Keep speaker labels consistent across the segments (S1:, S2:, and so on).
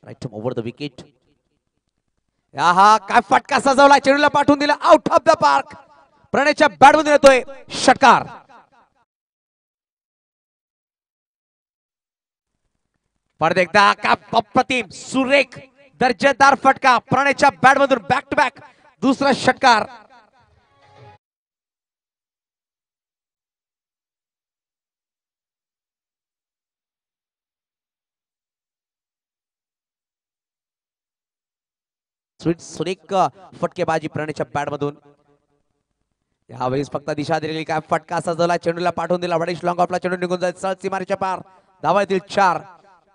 S1: Right over the wicket. हा काय फटका सजवला, चेंडूला पाठवून दिला आउट ऑफ द पार्क. प्रणयच्या बॅटमधून येतोय षटकार. परत एकदा का अप्रतिम सुरेख दर्जेदार फटका प्रणयच्या बॅटमधून. बॅक टू बॅक दुसरा षटकार. सुरेख फटकेबाजी प्रणयच्या बॅटमधून. यावेळेस फक्त दिशा दिलेली, काय फटका सजवला, चेंडूला पाठवून दिला वडिश लॉंग ऑफला. चेंडू निघून जाईल सहज सीमारेषेच्या पार. धावा येतील 4.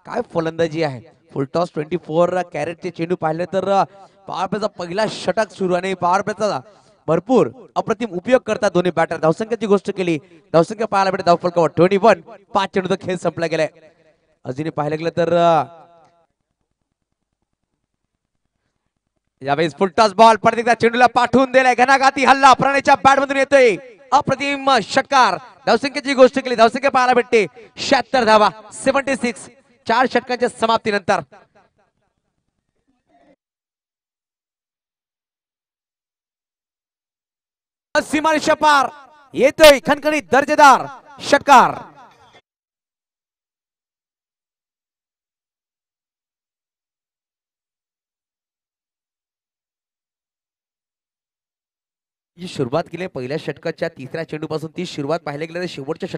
S1: काय फलंदाजी आहे. फुल टॉस 24 कॅरेटचे चेंडू पाहिले तर पॉवर प्लेचा पहिला षटक सुरू आणि पॉवर प्लेचा भरपूर अप्रतिम उपयोग करतात दोन्ही बॅटर. धावसंख्येची गोष्ट केली, धावसंख्या पाहायला भेटते धावफलकावर 21. 5 चेंडू खेळ संपला गेलाय. अजूनही पाहायला गेलं तर यावेळेस फुल टॉस बॉल परत एकदा चेंडूला पाठवून दिलाय. घणाघाती हल्ला प्रणयच्या बॅटमधून येतोय अप्रतिम षटकार. धावसंख्येची गोष्ट केली, धावसंख्या पाहायला भेटते 76 धावा. 76 4 षटकांच्या समाप्तीनंतर. सीमारेषा पार येतोय खणखणीत दर्जेदार षटकार. जी सुरुवात केली पहिल्या षटकाच्या तिसऱ्या चेंडूपासून ती सुरुवात पाहायला गेलं तर शेवटच्या